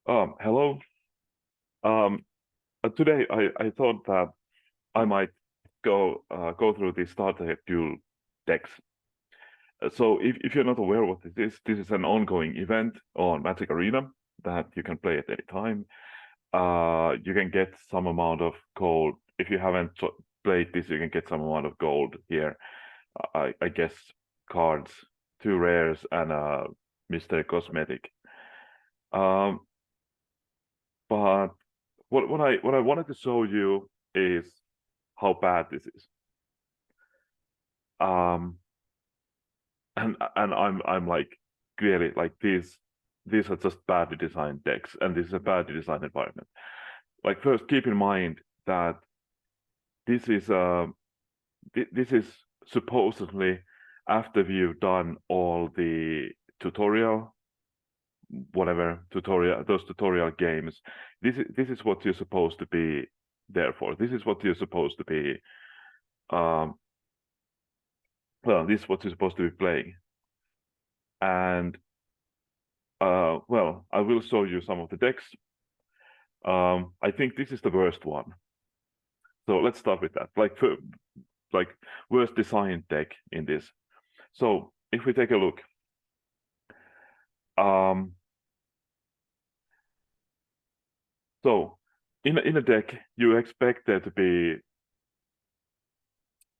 Hello. Um, Today I thought that I might go through the starter duel decks. So if you're not aware what this is an ongoing event on Magic Arena that you can play at any time. You can get some amount of gold. If you haven't played this, you can get some amount of gold here. I guess cards, two rares, and a mystery cosmetic. Um, but what I wanted to show you is how bad this is. Um, and I'm like clearly like these are just badly designed decks, and this is a badly designed environment. Like first, keep in mind that this is this is supposedly after you've done all the tutorial, whatever tutorial, those tutorial games. This is what you're supposed to be there for. This is what you're supposed to be. Um, well, this is what you're supposed to be playing. And well, I will show you some of the decks. I think this is the worst one. So let's start with that. Like worst designed deck in this. So if we take a look, um, so in a deck you expect there to be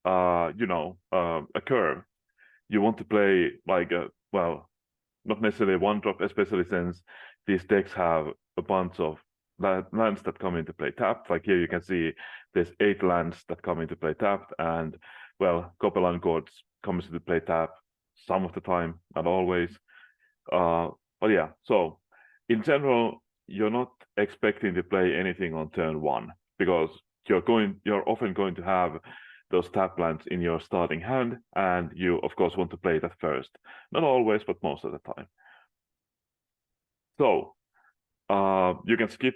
a curve. You want to play like a well, not necessarily one drop, especially since these decks have a bunch of lands that come into play tapped. Like here you can see there's 8 lands that come into play tapped, and well, Copeland Gods comes into play tapped some of the time, not always. But yeah, so in general, you're not expecting to play anything on turn one because you're often going to have those tap lands in your starting hand, and you of course want to play that first. Not always, but most of the time. So you can skip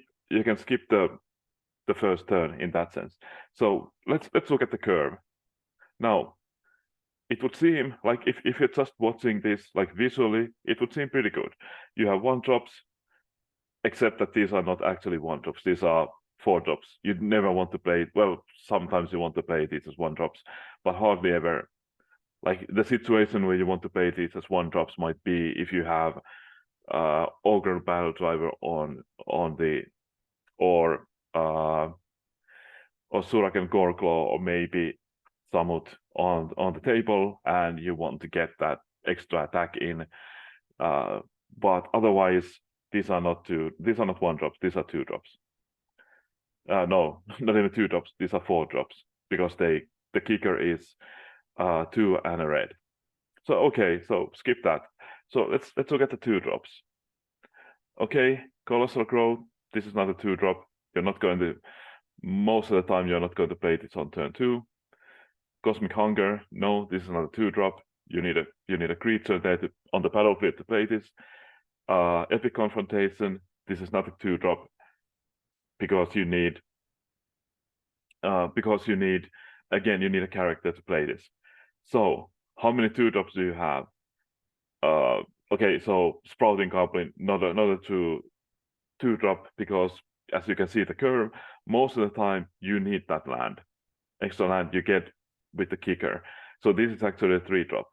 the first turn in that sense. So let's look at the curve. Now, it would seem like if you're just watching this like visually, it would seem pretty good. You have 1 drops, except that these are not actually 1 drops. These are 4 drops. You'd never want to play. Well, sometimes you want to play these as 1 drops, but hardly ever. Like the situation where you want to play these as 1 drops might be if you have Ogre Battle Driver on the or uh, or Suraken Goreclaw, or maybe Samut on the table, and you want to get that extra attack in. But otherwise, these are not 1 drops. These are 2 drops. No, not even 2 drops. These are 4 drops because the kicker is 2 and a red. So okay, so skip that. So let's look at the 2 drops. Okay, Colossal Growth. This is not a 2 drop. You're not going to most of the time you're not going to play this on turn 2. Cosmic Hunger. No, this is not a 2 drop. You need a creature there on the battlefield to play this. Epic Confrontation. This is not a 2 drop because you need again you need a character to play this. So how many 2 drops do you have? Okay, so Sprouting Goblin, not a 2 drop because as you can see the curve, most of the time you need that land, extra land you get with the kicker. So this is actually a 3 drop.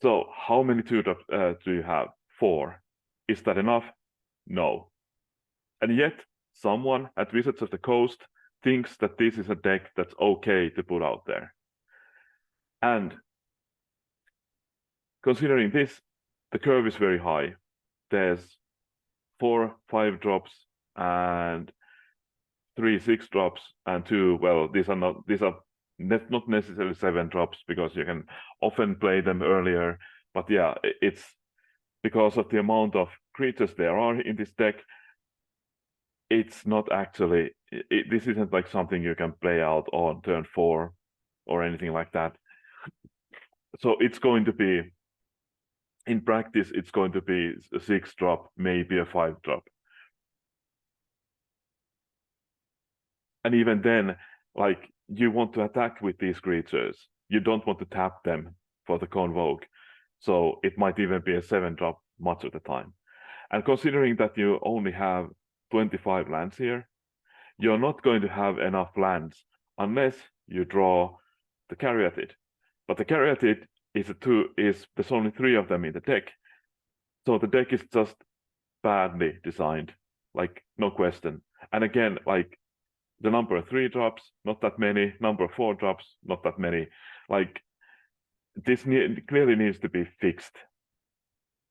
So how many 2 drops do you have? 4. Is that enough? No. And yet someone at Wizards of the Coast thinks that this is a deck that's okay to put out there. And considering this, the curve is very high. There's 4 5 drops and 3 6 drops and 2. Well, these are not necessarily 7 drops because you can often play them earlier. But yeah, it's because of the amount of creatures there are in this deck. It's not actually. This isn't like something you can play out on turn 4 or anything like that. So it's going to be, in practice, it's going to be a 6 drop, maybe a 5 drop. And even then, like you want to attack with these creatures. You don't want to tap them for the Convoke. So it might even be a 7 drop much of the time. And considering that you only have 25 lands here, you're not going to have enough lands unless you draw the Caryatid. But the Caryatid there's only 3 of them in the deck. So the deck is just badly designed, like no question. And again, like the number of 3 drops, not that many. Number of 4 drops, not that many. Like this clearly needs to be fixed.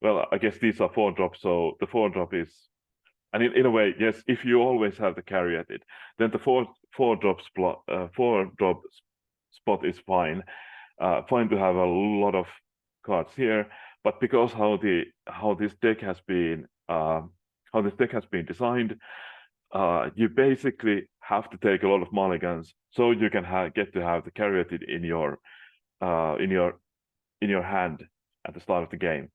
Well, I guess these are 4 drops, so the 4 drop is, and in a way, yes, if you always have the Caryatid, then the 4 drop spot is fine. Fine to have a lot of cards here, but because how this deck has been designed, you basically have to take a lot of mulligans so you can get to have the Caryatid in your hand at the start of the game.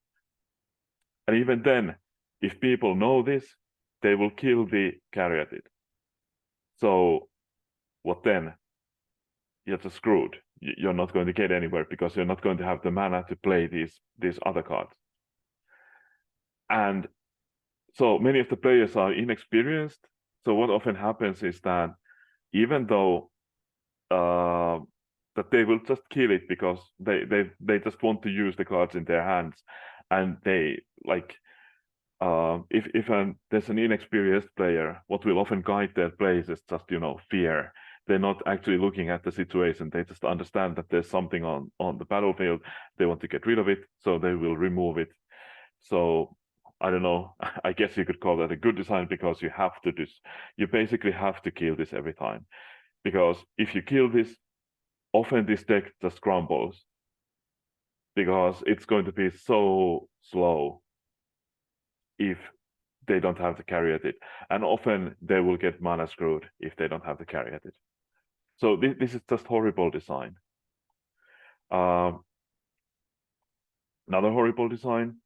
And even then, if people know this, they will kill the Caryatid. So what then? You're just screwed. You're not going to get anywhere because you're not going to have the mana to play these other cards. And so many of the players are inexperienced. So what often happens is that even though that they will just kill it because they just want to use the cards in their hands, and they like if there's an inexperienced player, what will often guide their plays is just fear. They're not actually looking at the situation. They just understand that there's something on the battlefield. They want to get rid of it, so they will remove it. So I don't know. I guess you could call that a good design because you basically have to kill this every time. Because if you kill this, often this deck just crumbles because it's going to be so slow if they don't have the Caryatid. And often they will get mana screwed if they don't have the Caryatid. So this is just horrible design. Another horrible design.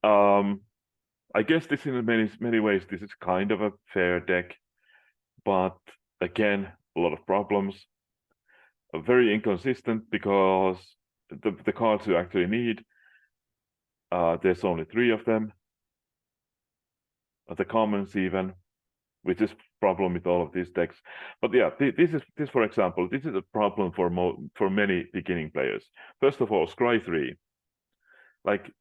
I guess this in many ways, this is kind of a fair deck, but again, a lot of problems. Very inconsistent because the cards you actually need, there's only 3 of them. The commons even, which is problem with all of these decks. But yeah, this for example, this is a problem for many beginning players. First of all, Scry 3. Like,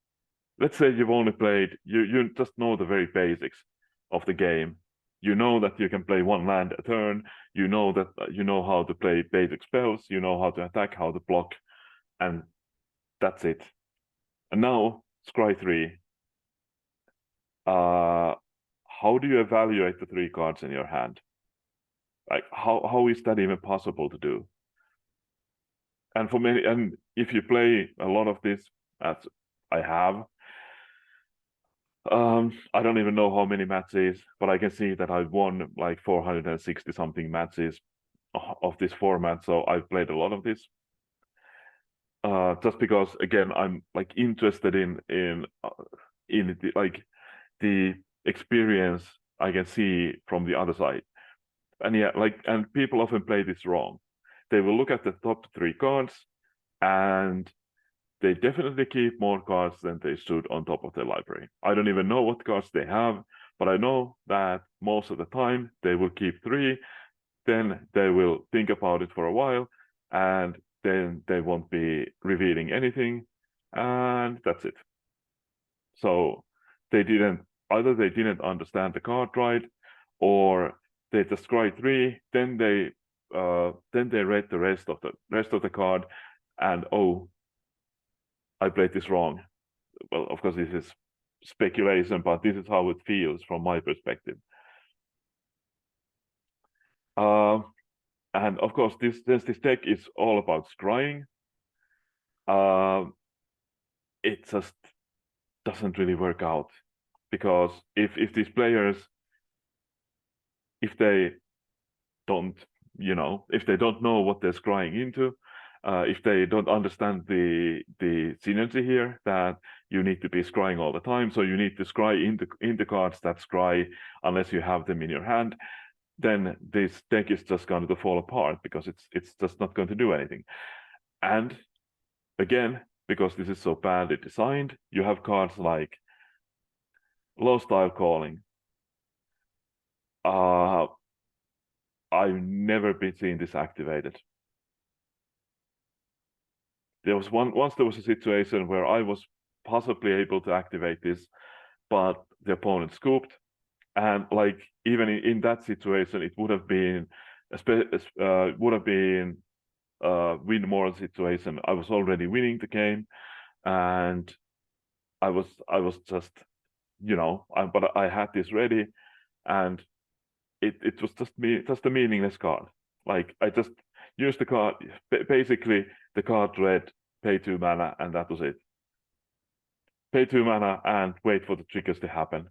let's say you've only played, you just know the very basics of the game. You know that you can play 1 land a turn. You know that you know how to play basic spells. You know how to attack, how to block, and that's it. And now Scry 3. How do you evaluate the 3 cards in your hand? Like how is that even possible to do? And for many, and if you play a lot of this, as I have, I don't even know how many matches, but I can see that I've won like 460 something matches of this format. So I've played a lot of this. Just because again I'm like interested in the experience I can see from the other side. And yeah, and people often play this wrong. They will look at the top 3 cards and they definitely keep more cards than they should on top of their library. I don't even know what cards they have, but I know that most of the time they will keep 3, then they will think about it for a while, and then they won't be revealing anything, and that's it. So either they didn't understand the card right, or they just Scry 3, then they read the rest of the card, and oh, I played this wrong. Well, of course, this is speculation, but this is how it feels from my perspective. And of course, this deck is all about scrying. It just doesn't really work out because if these players, if they don't know what they're scrying into, if they don't understand the synergy here, that you need to be scrying all the time, so you need to scry into cards that scry unless you have them in your hand, then this deck is just going to fall apart because it's just not going to do anything. And again, because this is so badly designed. You have cards like Lost Isle Calling. I've never been seen this activated. There was once there was a situation where I was possibly able to activate this, but the opponent scooped, and like even in that situation, it would have been win more situation. I was already winning the game, and I was just but I had this ready, and it was just a meaningless card. Like I just used the card, basically the card read pay 2 mana, and that was it. Pay 2 mana and wait for the triggers to happen.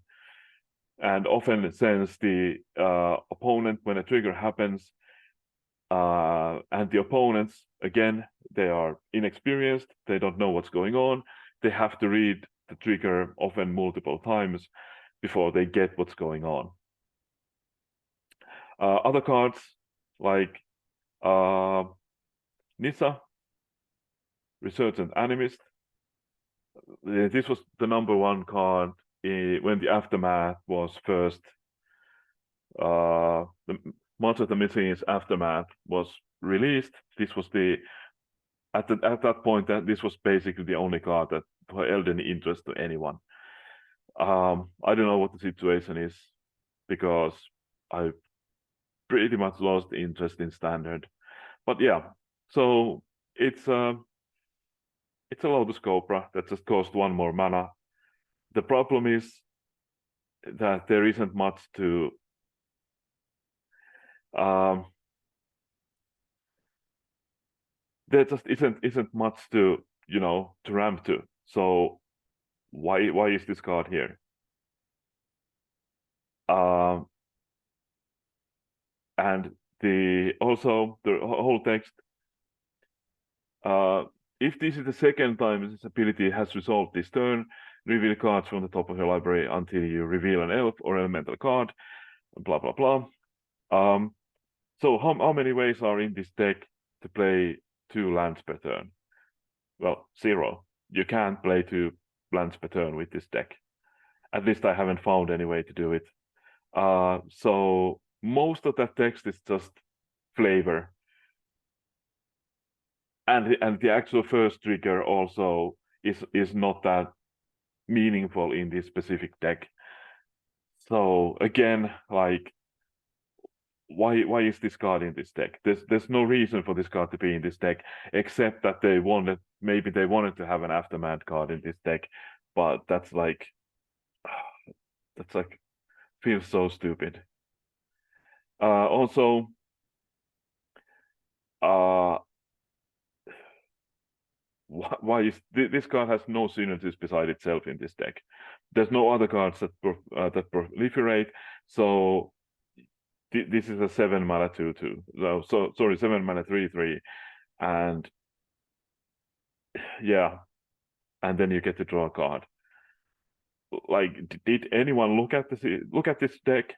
And often, since the opponent, when a trigger happens, and the opponents, again, they are inexperienced, they don't know what's going on, they have to read the trigger often multiple times before they get what's going on. Other cards like Nissa, Resurgent Animist. This was the #1 card when the Aftermath was first. The Monster of the Machines Aftermath was released. This was at that point that this was basically the only card that held any interest to anyone. I don't know what the situation is, because I pretty much lost interest in Standard. But yeah, so it's a Lotus Cobra that just cost 1 more mana. The problem is that there isn't much to there just isn't much to to ramp to. So why is this card here? And the whole text. If this is the second time this ability has resolved this turn, reveal cards from the top of your library until you reveal an elf or elemental card. Blah blah blah. So how many ways are in this deck to play 2 lands per turn? Well, 0. You can't play 2 lands per turn with this deck. At least I haven't found any way to do it. So most of that text is just flavor. And the actual first trigger also is not that meaningful in this specific deck. So again, like, why is this card in this deck? There's no reason for this card to be in this deck, except that maybe they wanted to have an Aftermath card in this deck, but that's like feels so stupid. Also, why is this card has no synergies beside itself in this deck? There's no other cards that proliferate. So this is a 7 mana 2/2. So sorry, 7 mana 3/3, and yeah, and then you get to draw a card. Like, did anyone look at this deck?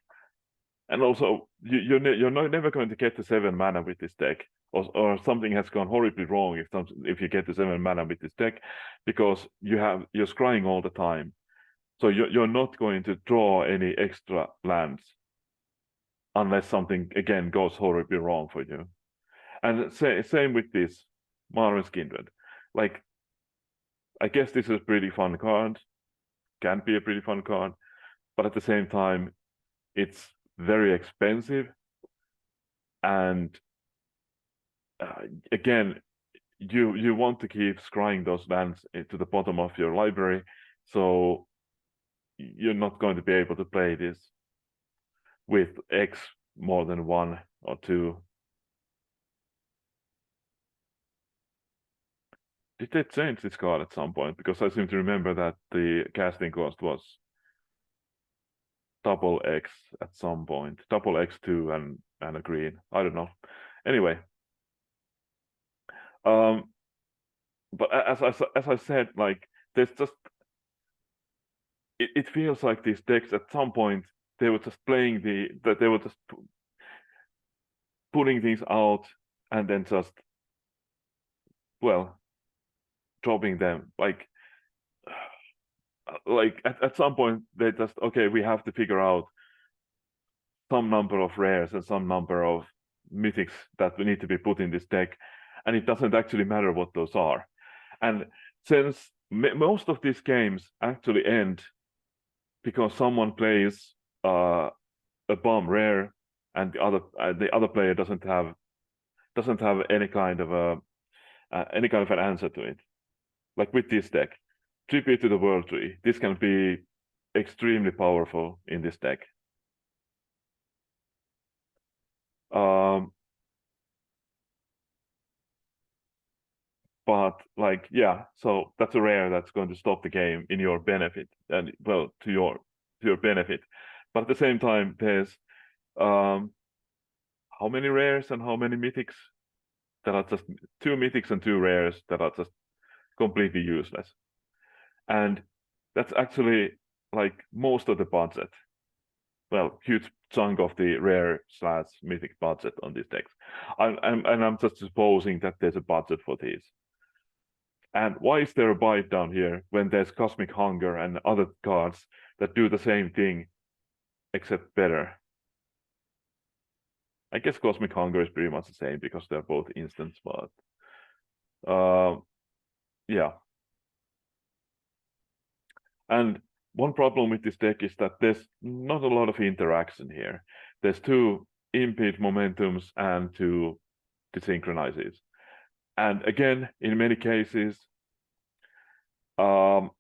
And also, you're never going to get to 7 mana with this deck, or something has gone horribly wrong if you get to 7 mana with this deck, because you're scrying all the time, so you're not going to draw any extra lands unless something again goes horribly wrong for you. And same with this Mara's Kindred. Like, I guess this is a pretty fun card, can be a pretty fun card, but at the same time, it's very expensive, and again, you want to keep scrying those lands to the bottom of your library, so you're not going to be able to play this with X more than 1 or 2. Did they change this card at some point? Because I seem to remember that the casting cost was double X at some point, double X2 and a green. I don't know. Anyway, but as I said, like, there's just it feels like these decks at some point they were just playing that they were just putting things out, and then just, well, dropping them. Like at some point they just, okay, we have to figure out some number of rares and some number of mythics that we need to be put in this deck, and it doesn't actually matter what those are. And since most of these games actually end because someone plays a bomb rare and the other player doesn't have any kind of an answer to it. Like with this deck, Tribute to the World Tree, this can be extremely powerful in this deck. But like, yeah, so that's a rare that's going to stop the game in your benefit, and well, to your benefit. But at the same time, there's how many rares and how many mythics that are just 2 mythics and 2 rares that are just completely useless. And that's actually like most of the budget. Well, huge chunk of the rare / mythic budget on these decks. I'm just supposing that there's a budget for these. And why is there a bite down here when there's Cosmic Hunger and other cards that do the same thing, except better? I guess Cosmic Hunger is pretty much the same because they're both instants, but yeah. And one problem with this deck is that there's not a lot of interaction here. There's 2 impede momentums and 2 desynchronizes. And again, in many cases, whoever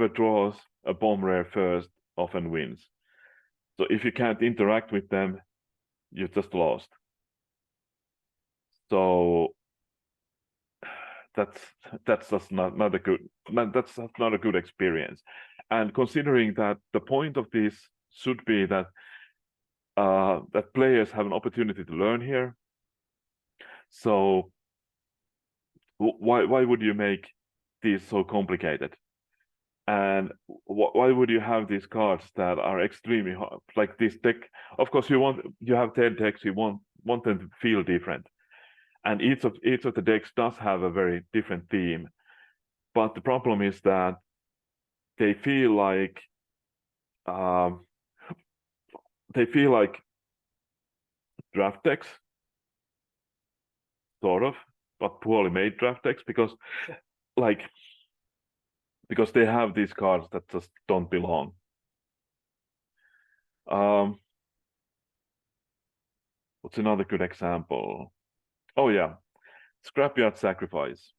draws a bomb rare first often wins. So if you can't interact with them, you just lost. So that's just not a good experience. And considering that the point of this should be that that players have an opportunity to learn here. So why would you make these so complicated? And why would you have these cards that are extremely hard? Like this deck, of course, you have 10 decks, you want them to feel different, and each of the decks does have a very different theme. But the problem is that they feel like draft decks, sort of, but poorly made draft decks because they have these cards that just don't belong. What's another good example? Oh yeah, Scrapyard Sacrifice.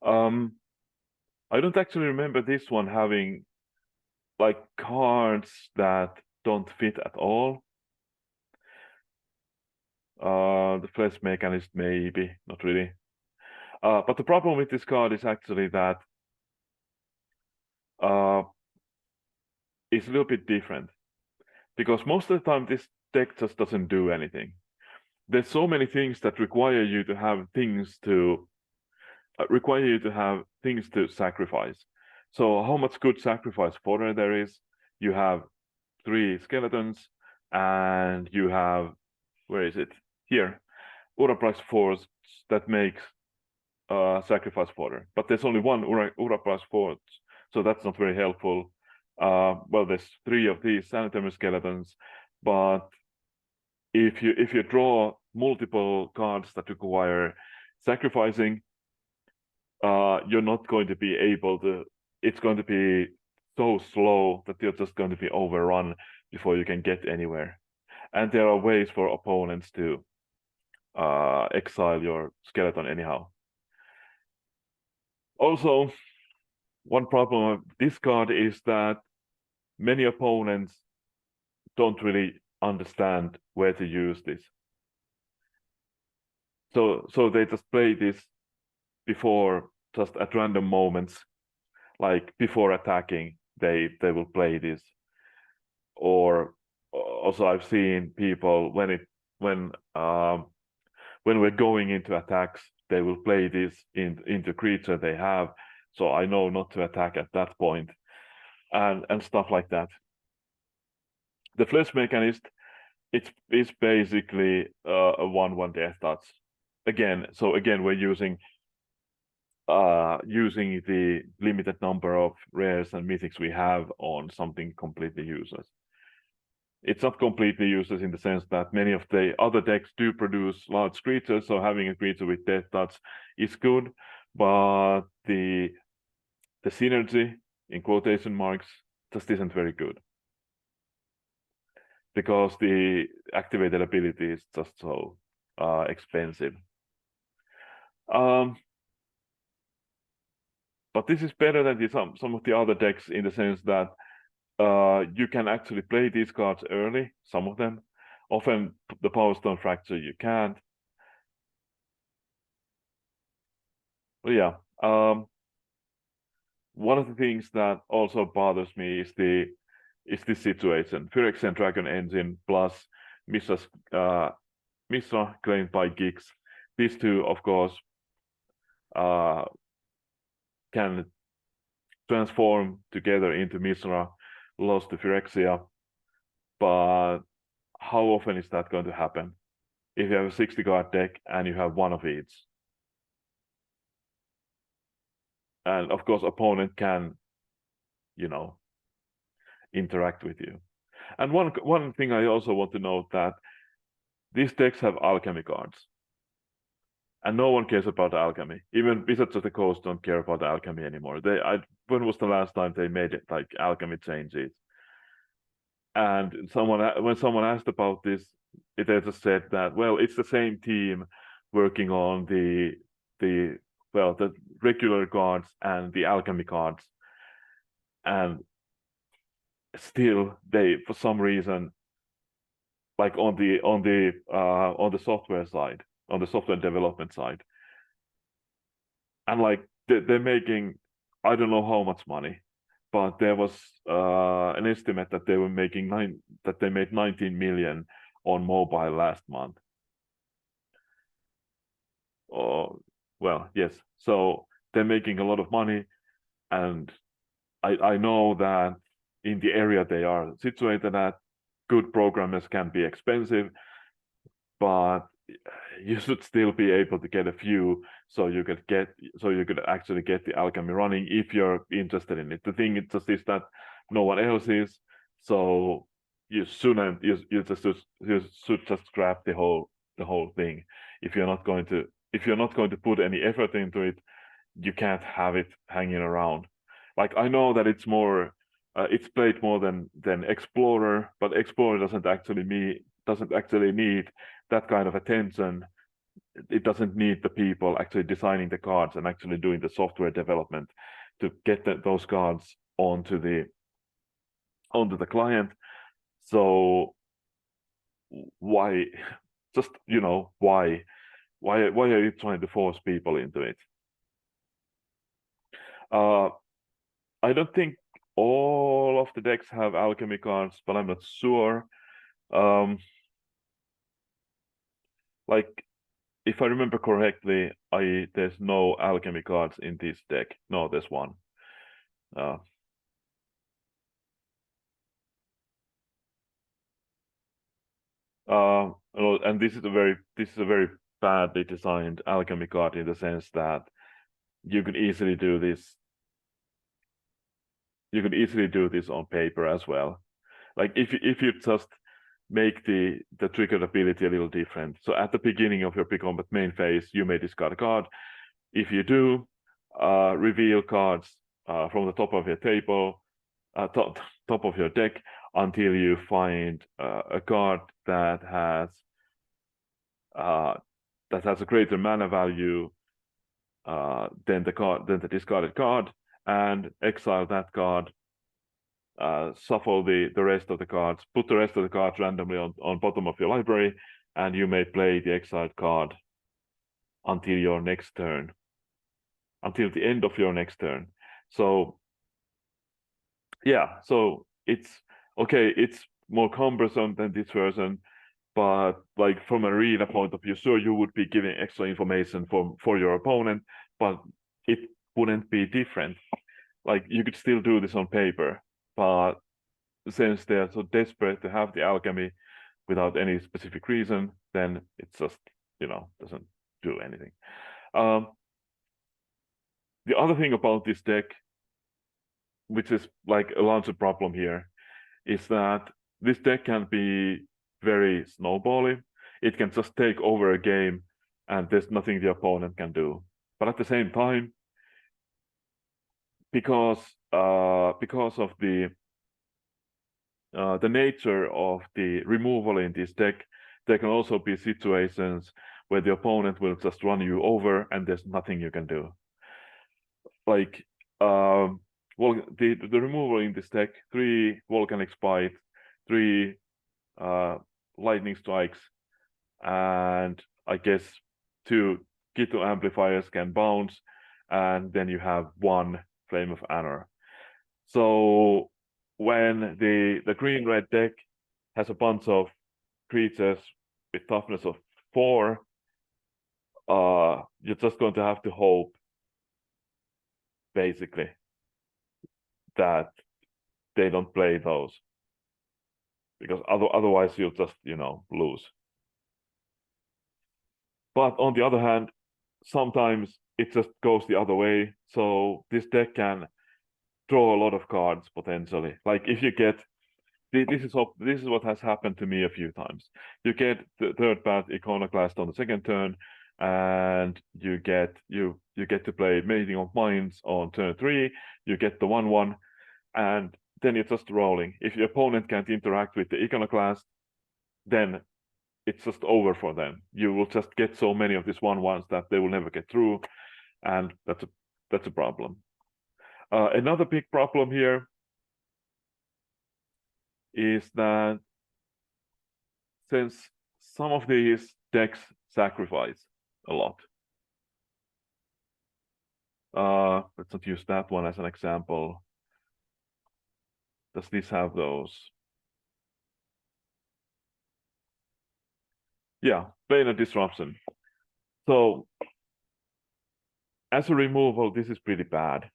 I don't actually remember this one having like cards that don't fit at all. The Flesh Mechanist, maybe, not really. But the problem with this card is actually that it's a little bit different. Because most of the time this deck just doesn't do anything. There's so many things that require you to have things to sacrifice. So how much good sacrifice fodder there is? You have 3 skeletons, and you have, where is it? Here, Uraprax Force that makes sacrifice fodder, but there's only 1 Uraprax Force, so that's not very helpful. Well, there's 3 of these Sanitary Skeletons, but if you draw multiple cards that require sacrificing, you're not going to be able to. It's going to be so slow that you're just going to be overrun before you can get anywhere. And there are ways for opponents to exile your skeleton anyhow. Also, one problem of this card is that many opponents don't really understand where to use this. So they just play this before, just at random moments, like before attacking, they will play this. Or also I've seen people when we're going into attacks, they will play this into creature they have. So I know not to attack at that point, and stuff like that. The Flesh Mechanist it's basically a 1/1 death touch. Again, we're using the limited number of rares and mythics we have on something completely useless. It's not completely useless in the sense that many of the other decks do produce large creatures, so having a creature with death touch is good, but the synergy, in quotation marks, just isn't very good. Because the activated ability is just so expensive. But this is better than some of the other decks in the sense that you can actually play these cards early, some of them. Often the Power Stone Fracture you can't. But yeah, one of the things that also bothers me is this situation. Phyrexian Dragon Engine plus Mishra claimed by Gix. These two, of course, can transform together into Mishra, lost to Phyrexia. But how often is that going to happen? If you have a 60 card deck and you have one of each. And of course, opponent can, interact with you. And one thing I also want to note that these decks have alchemy cards. And no one cares about alchemy. Even Wizards of the Coast don't care about alchemy anymore. When was the last time they made it like alchemy changes? And when someone asked about this, they just said that, well, it's the same team working on the regular cards and the alchemy cards, and still they, for some reason, like on the software side, on the software development side, and like they're making, I don't know how much money, but there was an estimate that they made 19 million on mobile last month. Well, yes. So they're making a lot of money, and I know that in the area they are situated at, good programmers can be expensive, but you should still be able to get a few so you could actually get the alchemy running if you're interested in it. The thing is that no one else is, so you shouldn't you should just scrap the whole thing. If you're not going to put any effort into it, you can't have it hanging around. Like, I know that it's more it's played more than Explorer, but Explorer doesn't actually need that kind of attention. It doesn't need the people actually designing the cards and actually doing the software development to get those cards onto the client. So why just why are you trying to force people into it? I don't think all of the decks have alchemy cards, but I'm not sure. Like, if I remember correctly, there's no alchemy cards in this deck. No, there's one. And this is a very badly designed alchemy card in the sense that you could easily do this. You could easily do this on paper as well. Like, if you just make the triggered ability a little different. So at the beginning of your pre-combat main phase, you may discard a card. If you do, reveal cards from the top of your table, top of your deck, until you find a card that has a greater mana value than the discarded card, and exile that card. Shuffle the rest of the cards, put the rest of the cards randomly on bottom of your library, and you may play the exiled card until your next turn, until the end of your next turn. So yeah, so it's okay, it's more cumbersome than this version, but like from a arena point of view, sure, you would be giving extra information for your opponent, but it wouldn't be different. Like, you could still do this on paper, but since they're so desperate to have the alchemy, without any specific reason, then it's just, doesn't do anything. The other thing about this deck, which is like a larger problem here, is that this deck can be very snowbally. It can just take over a game and there's nothing the opponent can do. But at the same time, because of the nature of the removal in this deck, there can also be situations where the opponent will just run you over and there's nothing you can do. Like, well, the removal in this deck: 3 Volcanic Spite, 3 Lightning Strikes, and I guess 2 Kittu Amplifiers can bounce, and then you have 1 Flame of Anor. So when the green-red deck has a bunch of creatures with toughness of 4, you're just going to have to hope, basically, that they don't play those, because otherwise you'll just, lose. But on the other hand, sometimes it just goes the other way. So this deck can draw a lot of cards potentially. Like if you get this is what has happened to me a few times. You get the 3rd Path Iconoclast on the 2nd turn, and you get to play Meeting of Minds on turn 3. You get the 1/1, and then you're just rolling. If your opponent can't interact with the Iconoclast, then it's just over for them. You will just get so many of these 1/1s that they will never get through, and that's a problem. Another big problem here is that since some of these decks sacrifice a lot, let's not use that one as an example. Does this have those? Yeah, Planar Disruption. So as a removal, this is pretty bad.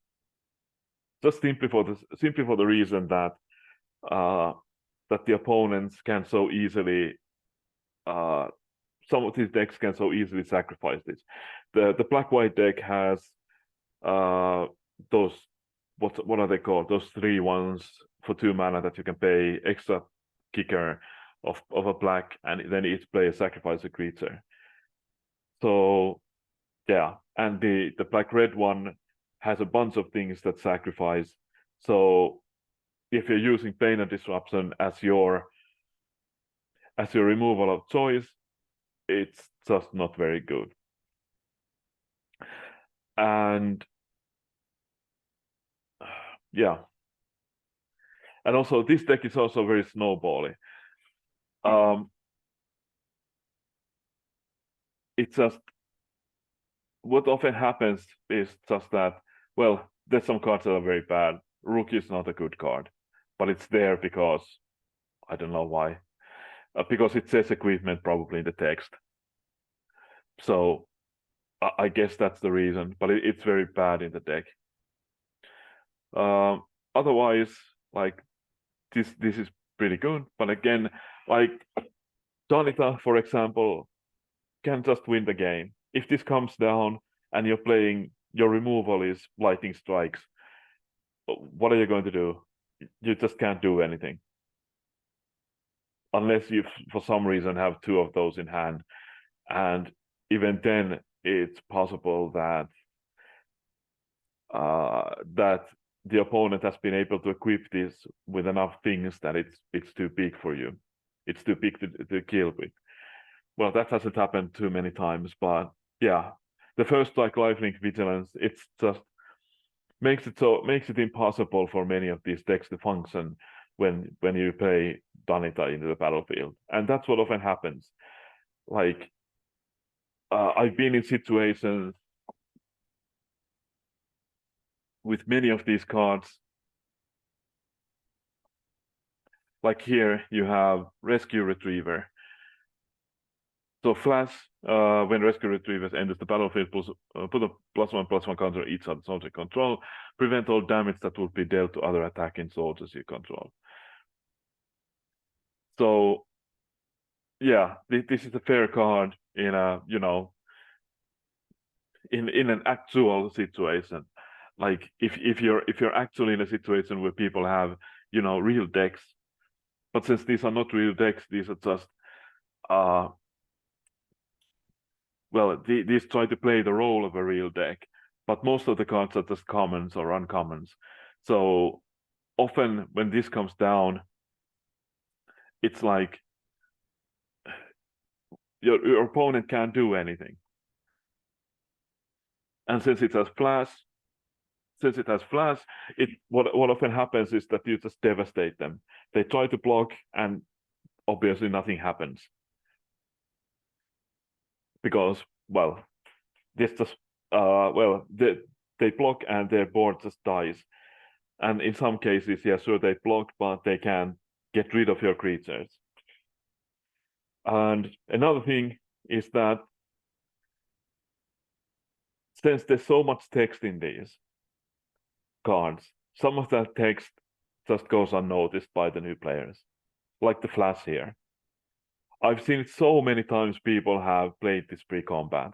Just simply for the reason that the opponents can so easily, some of these decks can so easily sacrifice this. The black-white deck has those, what are they called? Those 3/1s for 2 mana that you can pay extra kicker of a black, and then each player sacrifice a creature. So yeah, and the black-red one has a bunch of things that sacrifice. So if you're using Planar Disruption as your removal of choice, it's just not very good. And yeah, and also this deck is also very snowbally. It's just, what often happens is just that, well, there's some cards that are very bad. Rookie is not a good card, but it's there because I don't know why. Because it says equipment probably in the text. So I guess that's the reason, but it's very bad in the deck. Otherwise, like this is pretty good. But again, like Donita, for example, can just win the game. If this comes down and you're playing, your removal is Lightning Strikes, what are you going to do? You just can't do anything. Unless you, for some reason, have 2 of those in hand. And even then, it's possible that that the opponent has been able to equip this with enough things that it's too big for you. It's too big to kill with. Well, that hasn't happened too many times, but yeah, the first like Lifelink Vigilance, it's just makes it impossible for many of these decks to function when you play Donita into the battlefield, and that's what often happens. Like I've been in situations with many of these cards. Like here, you have Rescue Retriever. So flash, when Rescue Retrievers enters the battlefield, put a +1/+1 counter on each other soldier control. Prevent all damage that would be dealt to other attacking soldiers you control. So yeah, this is a fair card in a, you know, in an actual situation. Like if you're actually in a situation where people have, you know, real decks, but since these are not real decks, these are just uh well, these try to play the role of a real deck, but most of the cards are just commons or uncommons. So often when this comes down, it's like your opponent can't do anything. And since it has flash, it what often happens is that you just devastate them. They try to block, and obviously nothing happens because, well, this just they block and their board just dies. And in some cases, yeah, sure, they block, but they can get rid of your creatures. And another thing is that since there's so much text in these cards, some of that text just goes unnoticed by the new players, like the flash here. I've seen it so many times people have played this pre-combat.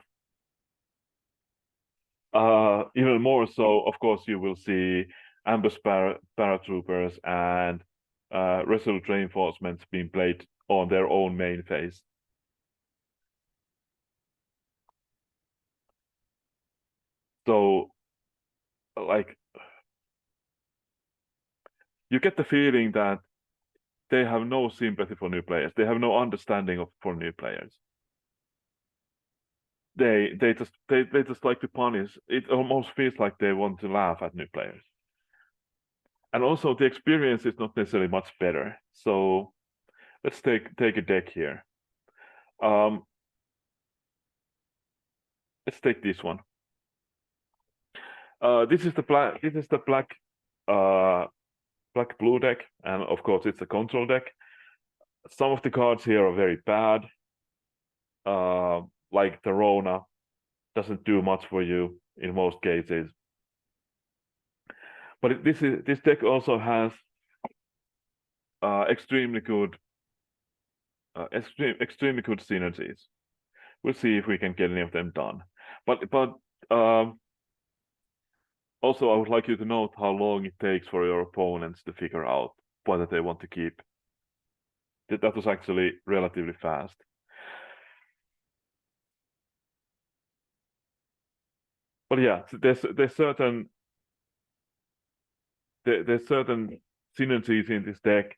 Even more so, of course, you will see ambush paratroopers and resolute reinforcements being played on their own main phase. So, like, you get the feeling that they have no sympathy for new players. They have no understanding of for new players. They just like to punish. It almost feels like they want to laugh at new players. And also the experience is not necessarily much better. So let's take a deck here. Um, let's take this one. This is the black. This is the uh, black blue deck, and of course it's a control deck. Some of the cards here are very bad. Like the Rona doesn't do much for you in most cases. But this deck also has extremely good extremely good synergies. We'll see if we can get any of them done. But also I would like you to note how long it takes for your opponents to figure out whether they want to keep. That was actually relatively fast. But yeah, there's certain synergies in this deck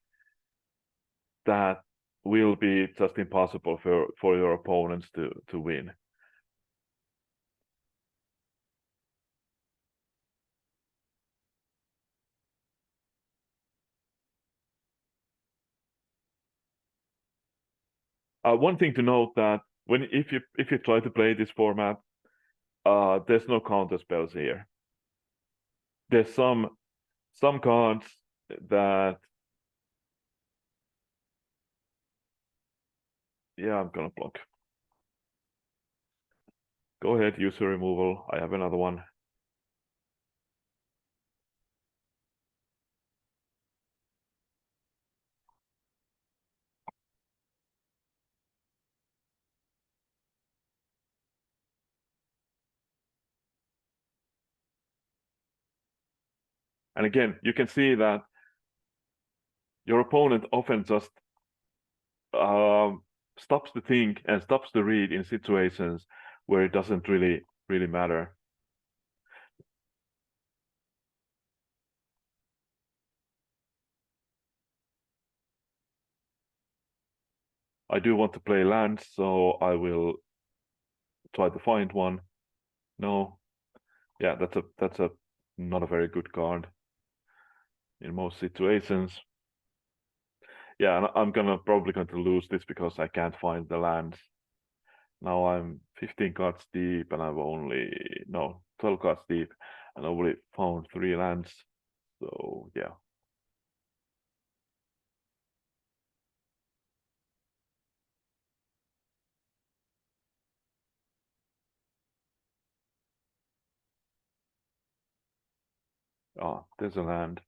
that will be just impossible for your opponents to win. One thing to note that when if you try to play this format, there's no counter spells here. There's some cards that, yeah, I'm gonna block. Go ahead, use your removal. I have another one. And again, you can see that your opponent often just um, stops the think and stops the read in situations where it doesn't really matter. I do want to play lands, so I will try to find one. No, yeah, that's a not a very good card in most situations. Yeah, and I'm probably going to lose this because I can't find the lands. Now I'm 15 cards deep, and I've only no 12 cards deep, and I only found 3 lands. So yeah. Ah, there's a land.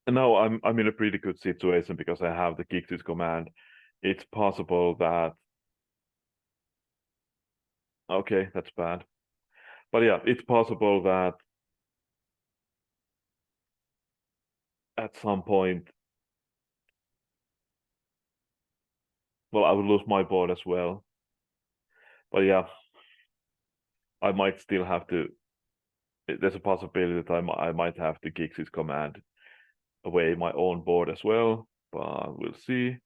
now I'm in a pretty good situation because I have the Kixis command. It's possible that okay, that's bad. But yeah, it's possible that at some point, well, I will lose my board as well. But yeah, I might still have to. There's a possibility that I might have to Kixis command away my own board as well, but we'll see.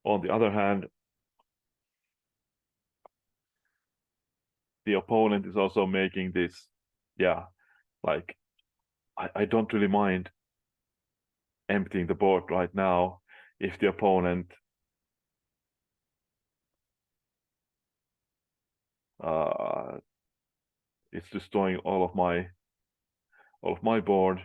On the other hand, the opponent is also making this, yeah, like I don't really mind emptying the board right now if the opponent uh is destroying all of my board.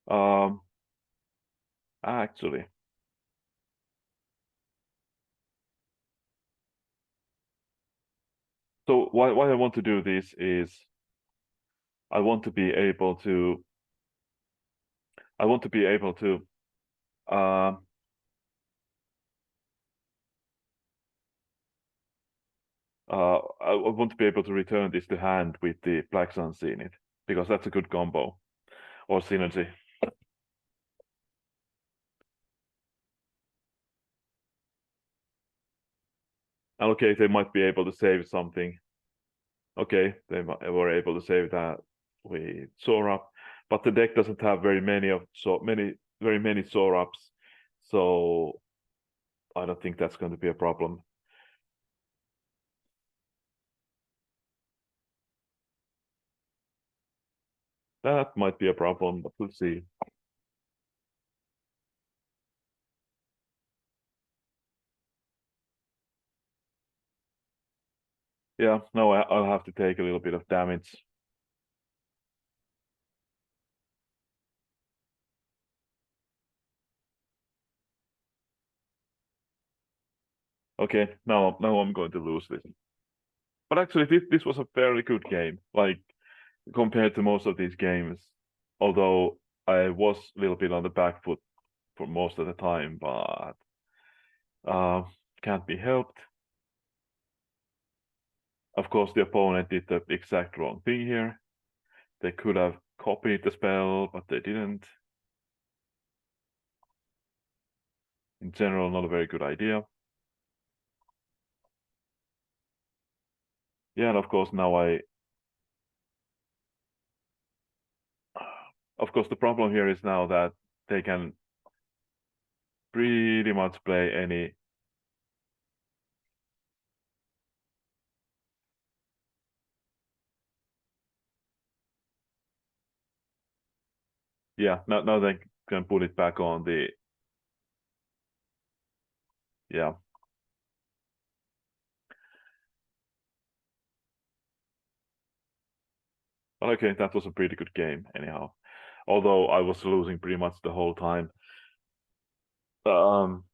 Um actually. So why I want to do this is I want to be able to I want to be able to uh, I want to be able to return this to hand with the Black Sun Zenith because that's a good combo or synergy. And okay, they might be able to save something. Okay, they were able to save that with Zorap, but the deck doesn't have very many Zoraps, so I don't think that's going to be a problem. That might be a problem, but we'll see. Yeah, no, I'll have to take a little bit of damage. Okay, now I'm going to lose this. But actually, this was a fairly good game. Like compared to most of these games, although I was a little bit on the back foot for most of the time, but uh, can't be helped. Of course, the opponent did the exact wrong thing here. They could have copied the spell, but they didn't. In general, not a very good idea. Yeah, and of course now of course the problem here is now that they can pretty much play any. Yeah, now they can put it back on the. Yeah. But okay, that was a pretty good game anyhow. Although I was losing pretty much the whole time. Um,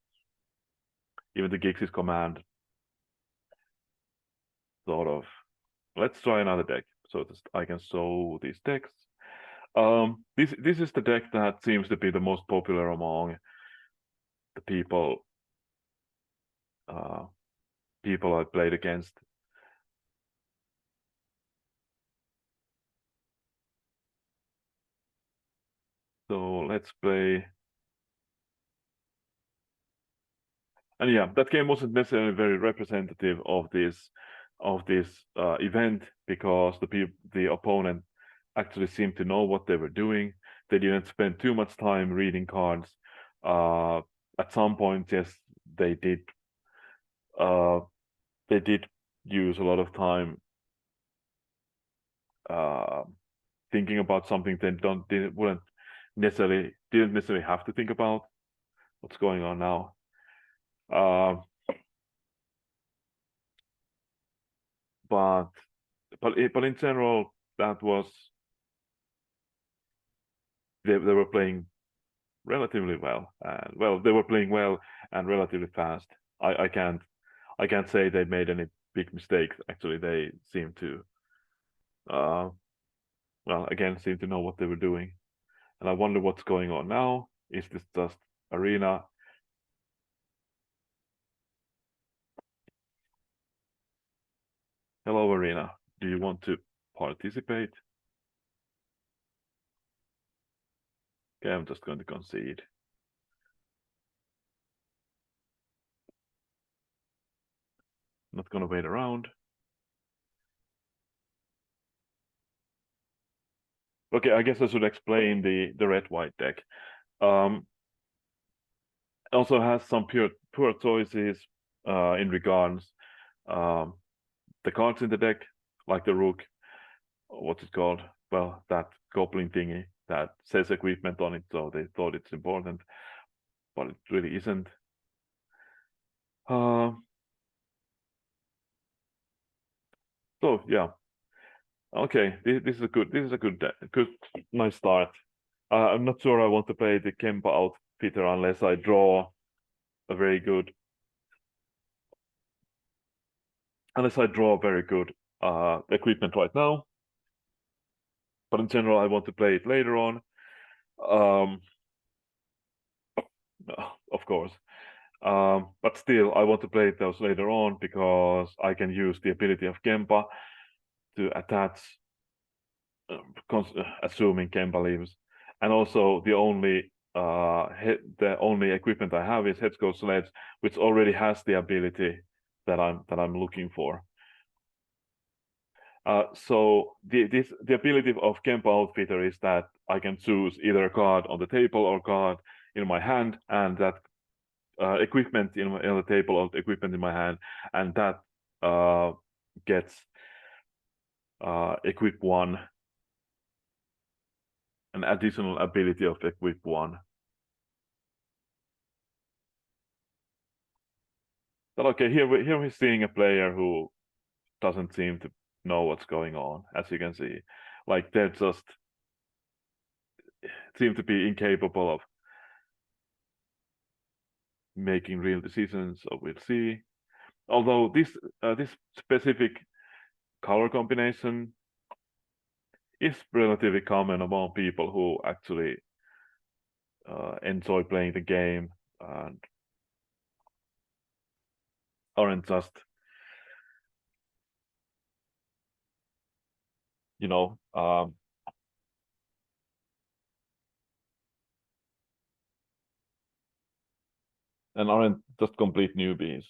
even the Gixis command sort of. Let's try another deck so that I can show these decks. This is the deck that seems to be the most popular among the uh, people I played against. So let's play. And yeah, that game wasn't necessarily very representative of this event because the opponent actually seemed to know what they were doing. They didn't spend too much time reading cards. Uh, at some point, yes, they did. Uh, they did use a lot of time uh, thinking about something they didn't necessarily have to think about. What's going on now? Uh, but but in general, that was they were playing relatively well, and well, they were playing well and relatively fast. I can't say they made any big mistakes. Actually, they seem to uh well again seem to know what they were doing. And I wonder what's going on now. Is this just Arena? Hello, Arena. Do you want to participate? Okay, I'm just going to concede. Not gonna wait around. Okay, I guess I should explain the red white deck. Also has some poor choices in regards um, the cards in the deck, like the rook. What's it called? Well, that goblin thingy that says equipment on it, so they thought it's important, but it really isn't. So yeah, okay. This is a good nice start. I'm not sure I want to play the Kemba outfitter unless I draw a very good, very good equipment right now. But in general, I want to play it later on. Um, of course. But still, I want to play those later on because I can use the ability of Kemba to attach, assuming Kemba leaves. And also, the only equipment I have is Headscope Sledge, which already has the ability that I'm looking for. So the ability of Kemba Outfitter is that I can choose either a card on the table or card in my hand, and that equipment in the table or equipment in my hand, and that gets equip one, an additional ability of equip one. But okay, here we're seeing a player who doesn't seem to know what's going on, as you can see. Like they're just seem to be incapable of making real decisions, so we'll see. Although this specific color combination is relatively common among people who actually enjoy playing the game and aren't just, you know, and aren't just complete newbies.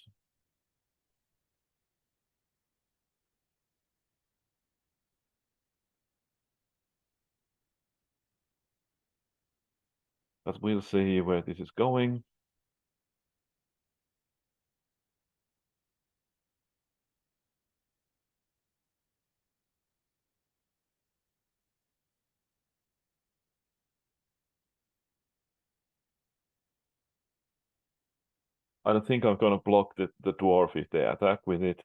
But we'll see where this is going. I don't think I'm gonna block the dwarf if they attack with it.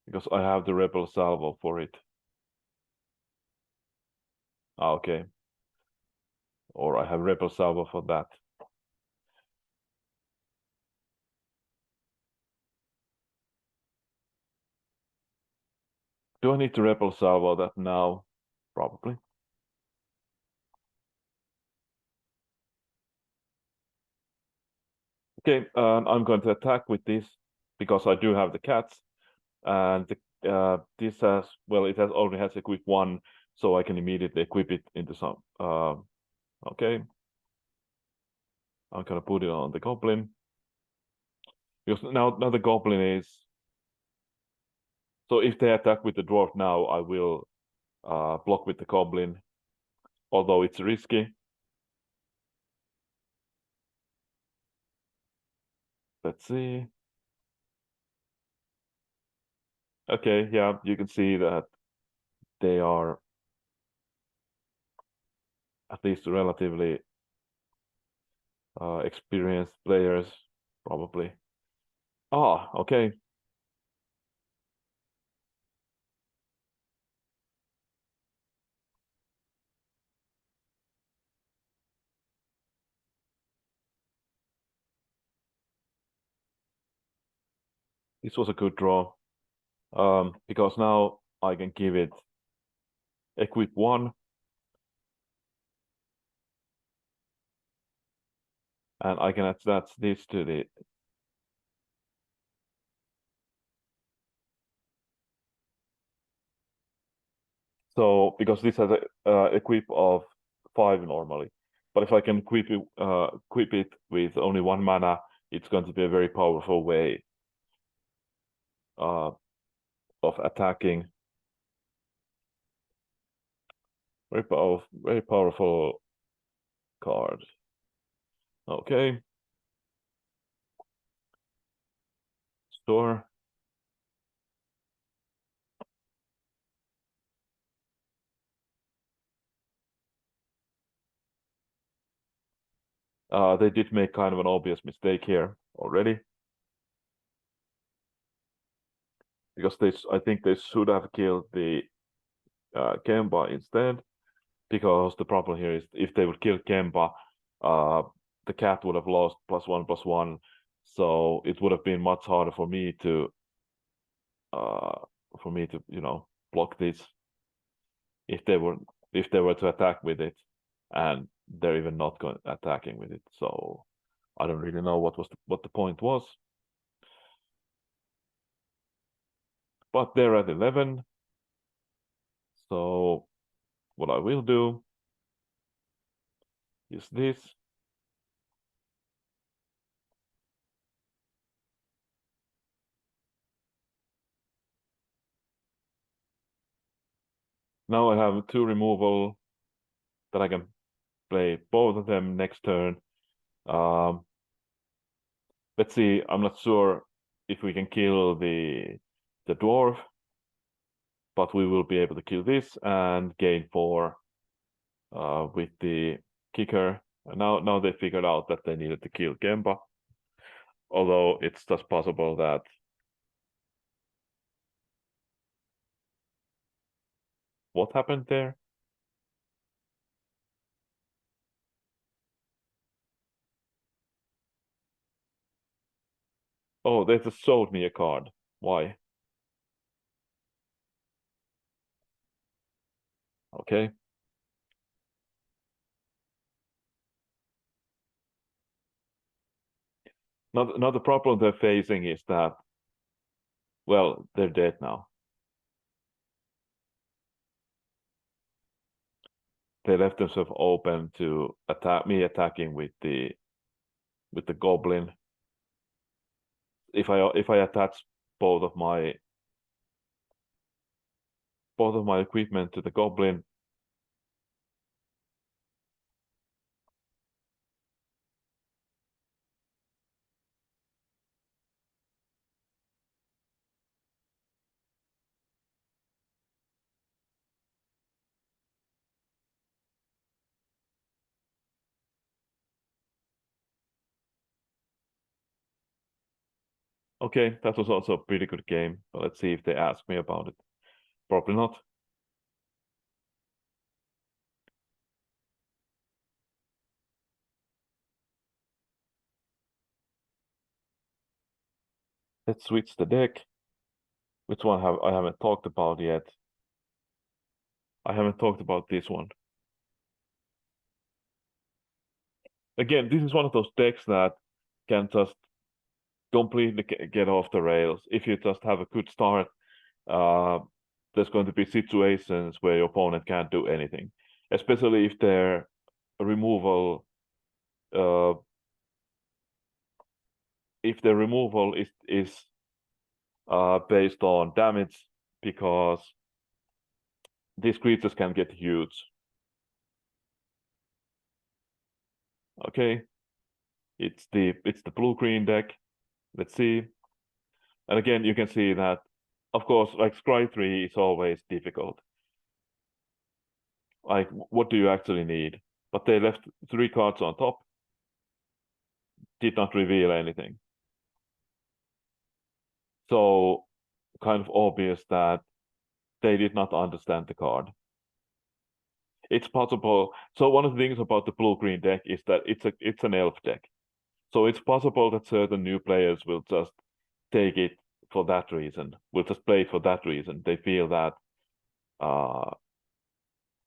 Because I have the rebel salvo for it. Okay. Or I have rebel salvo for that. Do I need to rebel salvo that now? Probably. Okay, I'm going to attack with this because I do have the cats, and this has, well, it only has equip one, so I can immediately equip it into some. Okay, I'm gonna put it on the goblin because now the goblin is. So if they attack with the dwarf now, I will block with the goblin, although it's risky. Let's see. Okay, yeah, you can see that they are at least relatively experienced players. probably. Ah, okay. This was a good draw. Because now I can give it equip 1, and I can attach this to the. So because this has a equip of 5 normally, but if I can equip it with only 1 mana, it's going to be a very powerful way uh, of attacking. Very powerful card. Okay. Store. They did make kind of an obvious mistake here already. Because I think they should have killed the Kemba instead. Because the problem here is if they would kill Kemba, the cat would have lost +1/+1. So it would have been much harder for me to block this if they were to attack with it, and they're even not attacking with it. So I don't really know what the point was. But they're at 11. So what I will do is this. Now I have 2 removal that I can play both of them next turn. Let's see, I'm not sure if we can kill the dwarf, but we will be able to kill this and gain 4 with the kicker. And now they figured out that they needed to kill Kemba. Although it's just possible that what happened there? Oh, they just sold me a card. Why? Okay. Now the problem they're facing is that, well, they're dead now. They left themselves open to attacking with the goblin. If I attach both of my equipment to the goblin, okay, that was also a pretty good game. But let's see if they ask me about it. Probably not. Let's switch the deck. Which one I haven't talked about yet? I haven't talked about this one. Again, this is one of those decks that can just completely get off the rails. If you just have a good start, there's going to be situations where your opponent can't do anything, especially if their removal uh, is based on damage, because these creatures can get huge. Okay, it's the blue-green deck. Let's see. And again, you can see that, of course, like Scry 3 is always difficult. Like, what do you actually need? But they left 3 cards on top, did not reveal anything. so kind of obvious that they did not understand the card. It's possible. So one of the things about the blue-green deck is that it's an elf deck. So it's possible that certain new players will just take it for that reason, will just play it for that reason. They feel that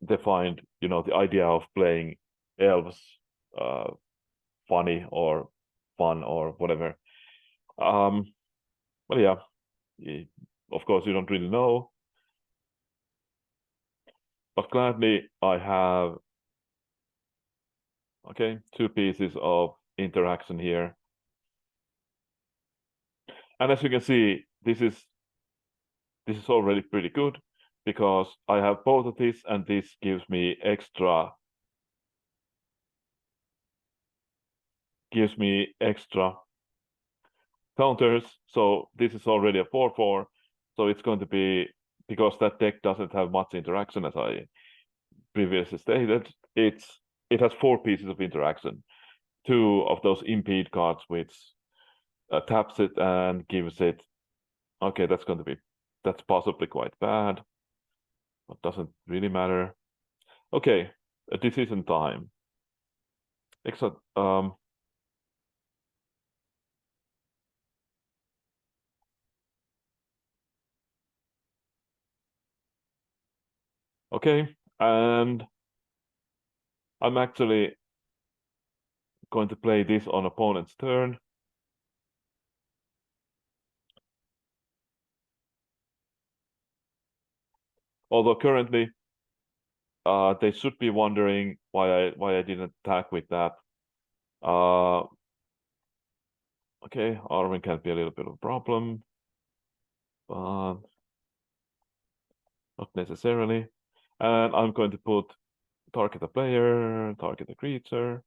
they find, the idea of playing elves funny or fun or whatever. But yeah, of course you don't really know. But gladly I have, okay, 2 pieces of interaction here. And as you can see, this is already pretty good because I have both of these, and this gives me extra counters. So this is already a 4/4. So it's going to be, because that deck doesn't have much interaction, as I previously stated, it has 4 pieces of interaction. 2 of those impede cards, which taps it and gives it. Okay, that's possibly quite bad, but doesn't really matter. Okay, a decision time. Except, okay, and I'm actually going to play this on opponent's turn. Although currently, they should be wondering why I didn't attack with that. Okay, Arwen can be a little bit of a problem, but not necessarily. And I'm going to put target a player, target a creature.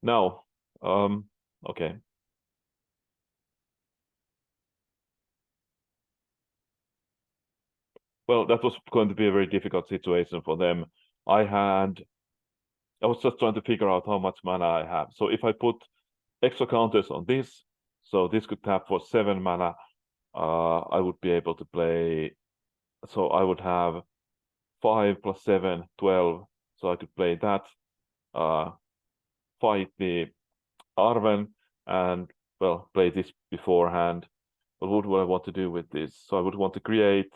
Now, okay. Well, that was going to be a very difficult situation for them. I was just trying to figure out how much mana I have. So if I put extra counters on this, so this could tap for 7 mana, I would be able to play. So I would have 5 plus 7, 12. So I could play that, fight the Arwen, and, well, play this beforehand. But what would I want to do with this? So I would want to create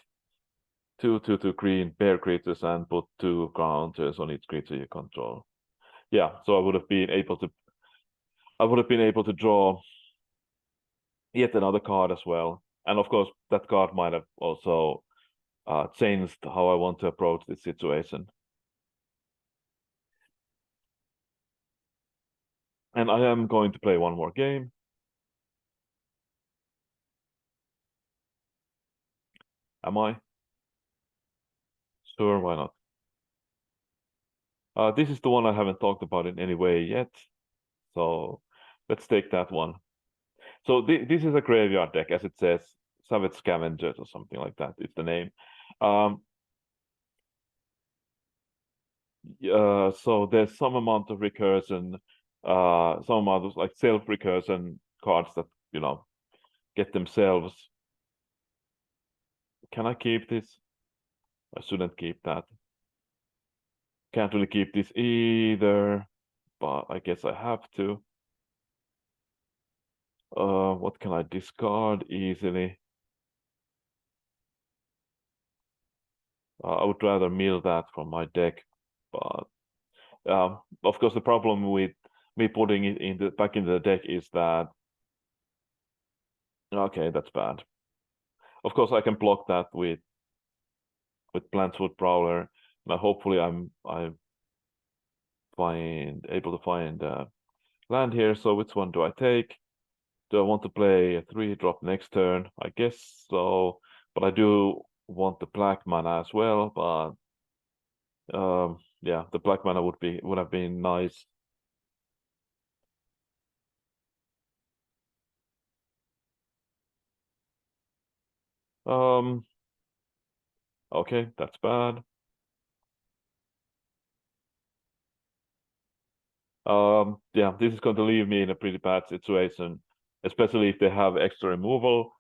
2/2/2 green bear creatures and put 2 counters on each creature you control. Yeah, so I would have been able to draw yet another card as well. And of course, that card might have also changed how I want to approach this situation. And I am going to play one more game. Am I? Sure, why not? This is the one I haven't talked about in any way yet. So let's take that one. So this is a graveyard deck, as it says, Savage Scavengers or something like that. It's the name. So there's some amount of recursion, some amount of like self-recursion cards that, get themselves. Can I keep this? I shouldn't keep that. Can't really keep this either, but I guess I have to. What can I discard easily? I would rather mill that from my deck, but of course the problem with me putting it back into the deck is that, okay, that's bad. Of course I can block that with Plantswood Prowler. Now hopefully I'm able to find land here. So which one do I take? Do I want to play a 3-drop next turn? I guess so, but I do want the black mana as well. But yeah, the black mana would have been nice. Okay, that's bad. Yeah, this is going to leave me in a pretty bad situation, especially if they have extra removal,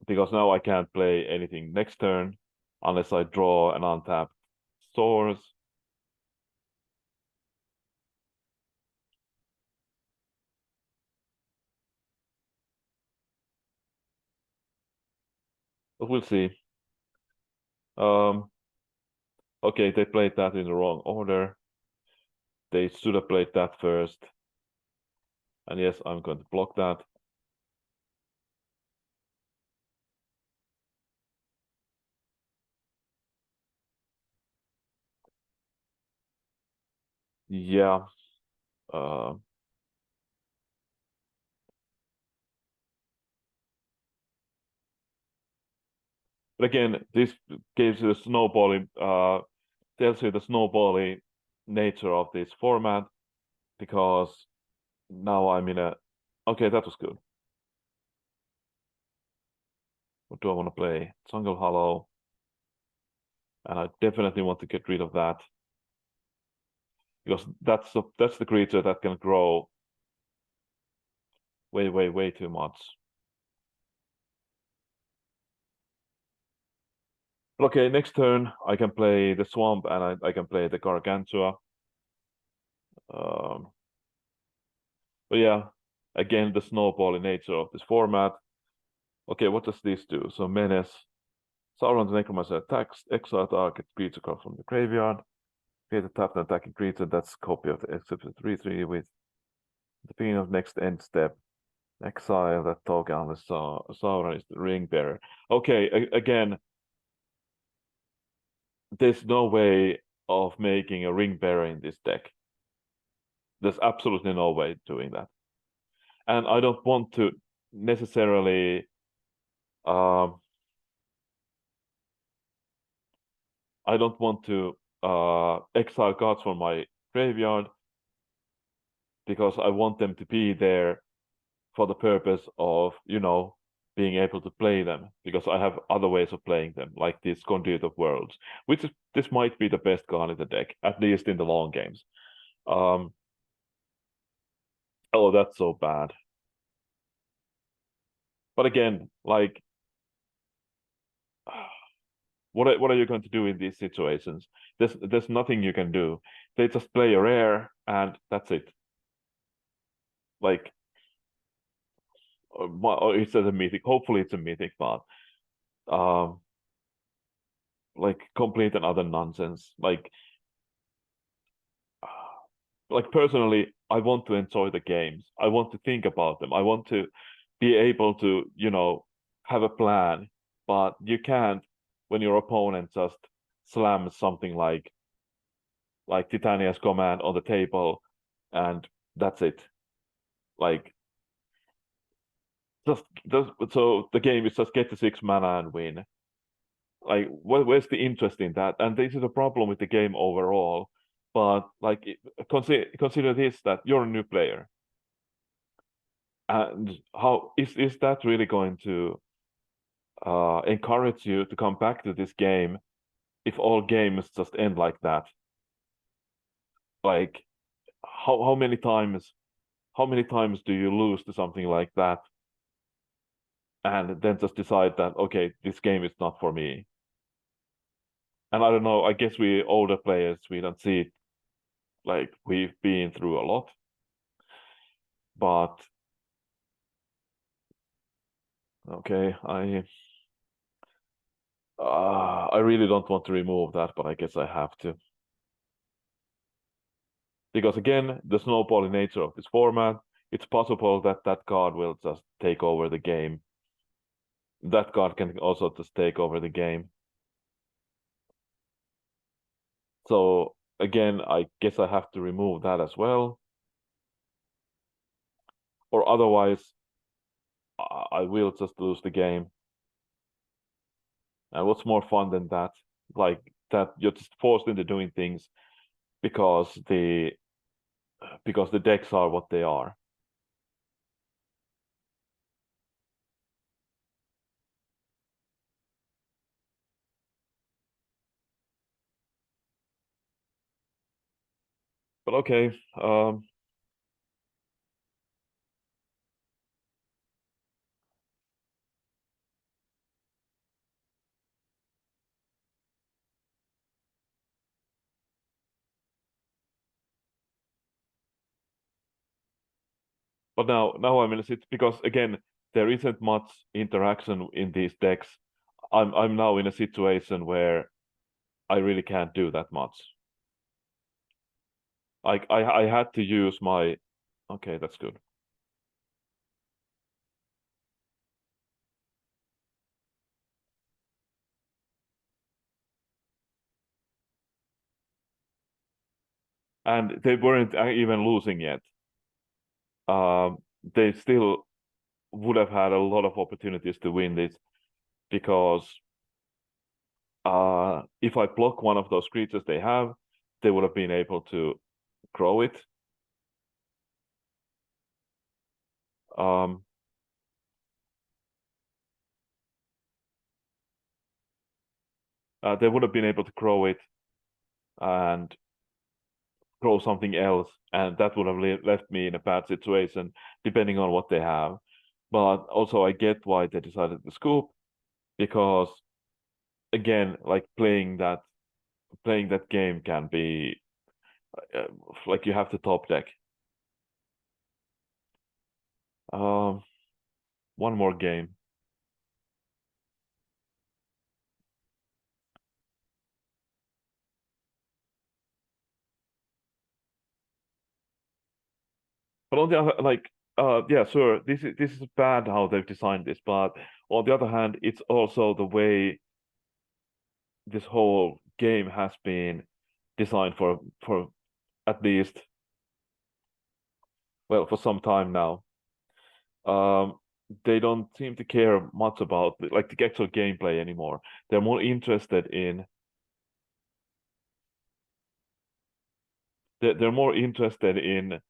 because now I can't play anything next turn unless I draw an untapped source. But we'll see. Okay, they played that in the wrong order. They should have played that first. And yes, I'm going to block that. Yeah. Uh, but again, this gives you the snowballing, tells you the snowballing nature of this format, because now I'm in a. Okay, that was good. What do I want to play? Jungle Hollow. And I definitely want to get rid of that, because that's the creature that can grow way, way, way too much. Okay, next turn I can play the Swamp and I can play the Gargantua. Um, but yeah, again, the snowballing nature of this format. Okay, what does this do? So Menace. Sauron the Necromancer attacks, exile target creature card from the graveyard. Create a tapped attacking creature that's a copy of the except 3/3 with the beginning of next end step. Exile that token unless Sauron is the ring bearer. Okay, again, there's no way of making a ring bearer in this deck. There's absolutely no way doing that. And I don't want to necessarily I don't want to exile cards from my graveyard, because I want them to be there for the purpose of, being able to play them, because I have other ways of playing them, like this Conduit of Worlds, which is this might be the best card in the deck, at least in the long games. Oh, that's so bad. But again, like, what are you going to do in these situations? There's nothing you can do. They just play a rare and that's it. Like, or it's a mythic. Hopefully, it's a mythic, but um, like complete and other nonsense. Like personally, I want to enjoy the games. I want to think about them. I want to be able to, have a plan. But you can't when your opponent just slams something like Titania's Command on the table, and that's it. Like, just so the game is just get the 6 mana and win. Like, where's the interest in that? And this is a problem with the game overall. But like, consider this, that you're a new player, and how is that really going to encourage you to come back to this game if all games just end like that? Like, how many times do you lose to something like that, and then just decide that, okay, this game is not for me? And I don't know, I guess we older players, we don't see it, like we've been through a lot. But okay, I really don't want to remove that, but I guess I have to. Because again, the snowballing nature of this format, it's possible that that card will just take over the game. That card can also just take over the game. So again, I guess I have to remove that as well. Or otherwise, I will just lose the game. And what's more fun than that? Like, that you're just forced into doing things because the decks are what they are. But okay. But now I'm in a situation because again there isn't much interaction in these decks. I'm now in a situation where I really can't do that much. I had to use my. Okay, that's good. And they weren't even losing yet. They still would have had a lot of opportunities to win this because if I block one of those creatures they have, they would have been able to grow it. Um, they would have been able to grow it and grow something else, and that would have left me in a bad situation, depending on what they have. But also, I get why they decided to scoop because, again, like playing that game can be uh, like you have to top deck. Um, one more game. But on the other, like, yeah, sure, this is bad how they've designed this, but on the other hand, it's also the way this whole game has been designed for at least, well, for some time now. Um, they don't seem to care much about like the actual gameplay anymore. They're more interested in they're more interested in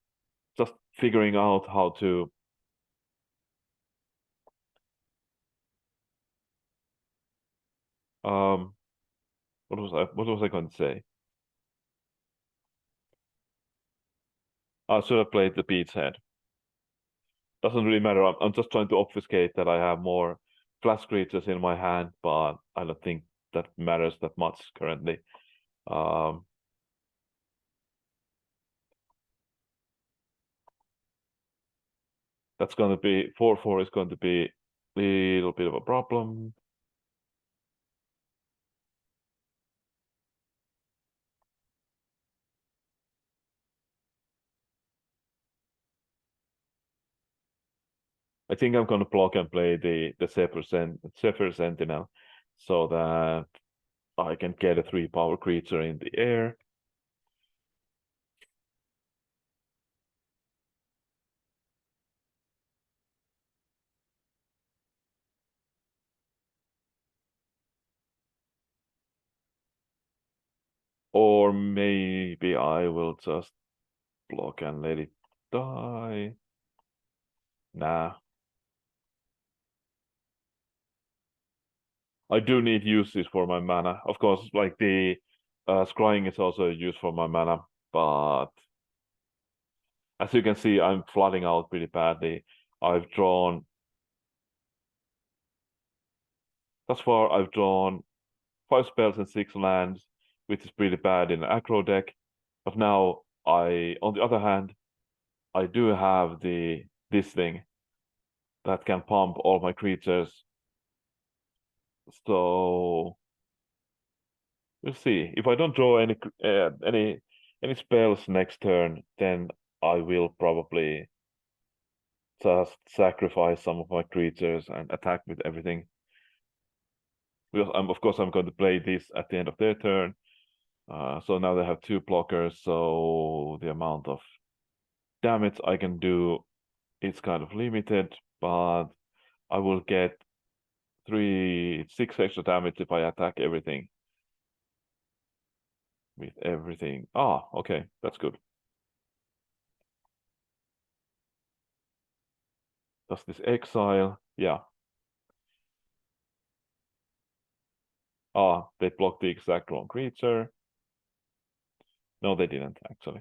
just figuring out how to um what was I going to say? I should have played the Beats Head. Doesn't really matter. I'm just trying to obfuscate that I have more flash creatures in my hand, but I don't think that matters that much currently. Um, that's going to be 4/4 is going to be a little bit of a problem. I think I'm going to block and play the Zephyr Sentinel so that I can get a 3-power creature in the air. Or maybe I will just block and let it die. Nah, I do need uses for my mana. Of course, like the scrying is also used for my mana, but as you can see, I'm flooding out pretty badly. I've drawn thus far. I've drawn 5 spells and 6 lands, which is pretty bad in an aggro deck. But now on the other hand, I do have this thing that can pump all my creatures. So we'll see. If I don't draw any spells next turn, then I will probably just sacrifice some of my creatures and attack with everything. Because of course I'm going to play this at the end of their turn. So now they have 2 blockers, so the amount of damage I can do is kind of limited, but I will get 6 extra damage if I attack everything with everything. Ah, okay, that's good. Does this exile? Yeah. Ah, they blocked the exact wrong creature. No, they didn't actually.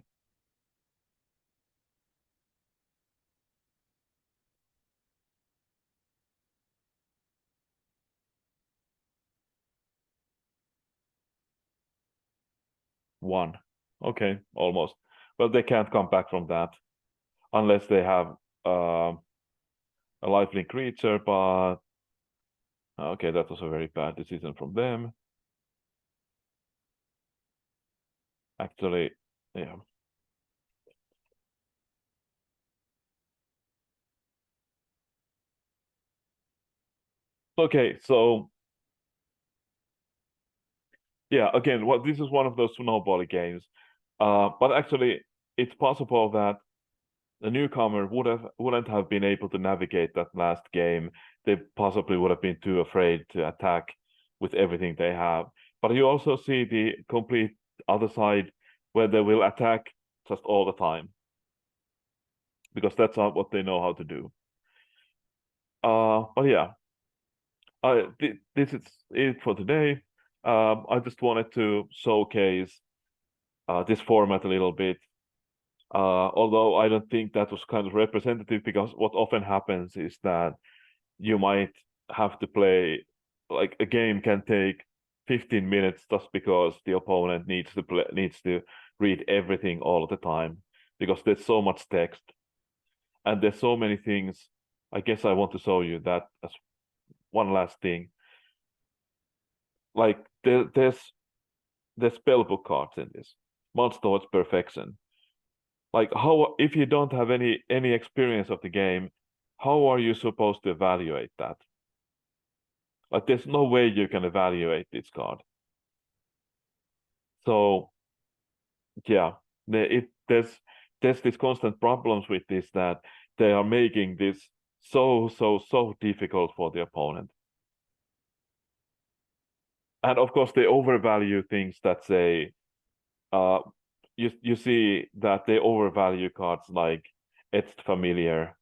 1. Okay, almost. Well, they can't come back from that unless they have a lifelink creature, but okay, that was a very bad decision from them. Actually, yeah. Okay, so yeah, again, this is one of those snowball games. But actually, it's possible that the newcomer wouldn't have been able to navigate that last game. They possibly would have been too afraid to attack with everything they have. But you also see the complete other side where they will attack just all the time because that's not what they know how to do. But yeah, this is it for today. I just wanted to showcase this format a little bit. Although I don't think that was kind of representative, because what often happens is that you might have to play, like a game can take 15 minutes just because the opponent needs to read everything all the time, because there's so much text and there's so many things. I guess I want to show you that as one last thing. Like there's spellbook cards in this, March Towards Perfection. Like, how, if you don't have any experience of the game, how are you supposed to evaluate that? Like, there's no way you can evaluate this card. So yeah, there's this constant problems with this, that they are making this so difficult for the opponent. And of course they overvalue things that say you see that they overvalue cards like Etched Familiar.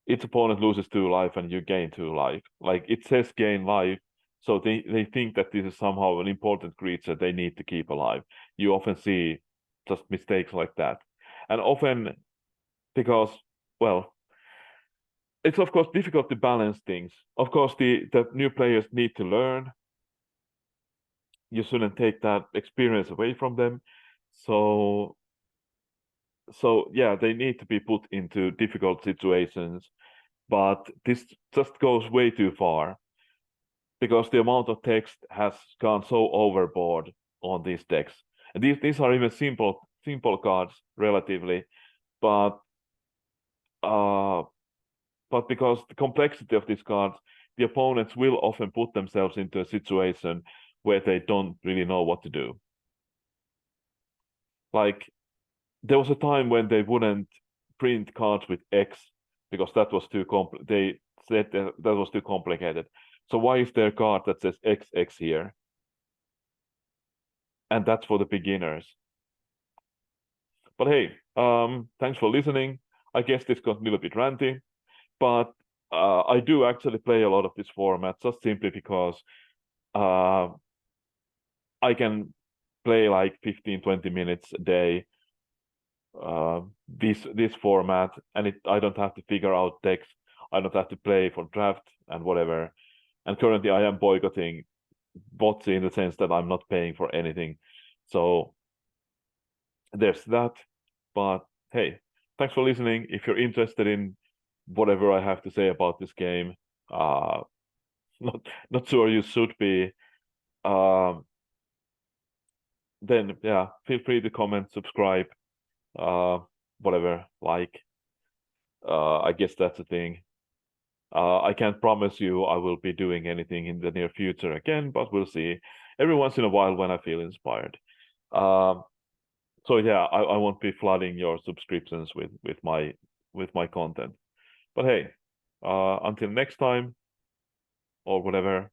Its opponent loses 2 life and you gain 2 life. Like, it says gain life, so they think that this is somehow an important creature they need to keep alive. You often see just mistakes like that. And often because, well, it's of course difficult to balance things. Of course, the new players need to learn. You shouldn't take that experience away from them. So yeah, they need to be put into difficult situations, but this just goes way too far because the amount of text has gone so overboard on these decks. And these are even simple cards relatively, but uh but because the complexity of these cards, the opponents will often put themselves into a situation where they don't really know what to do. Like, there was a time when they wouldn't print cards with X because that was too they said that was too complicated. So why is there a card that says XX here? And that's for the beginners. But hey, thanks for listening. I guess this got a little bit ranty, but I do actually play a lot of this format just simply because uh, I can play like 15-20 minutes a day this format, and I don't have to figure out decks. I don't have to play for draft and whatever. And currently I am boycotting bots in the sense that I'm not paying for anything. So there's that. But hey, thanks for listening. If you're interested in whatever I have to say about this game, uh not sure you should be, um then yeah, feel free to comment, subscribe, uh whatever, like, I guess that's the thing. I can't promise you I will be doing anything in the near future again, but we'll see. Every once in a while when I feel inspired. Um, so yeah, I won't be flooding your subscriptions with my content. But hey, until next time or whatever.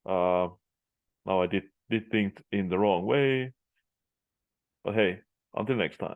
Uh, now I did things in the wrong way. But hey, until next time.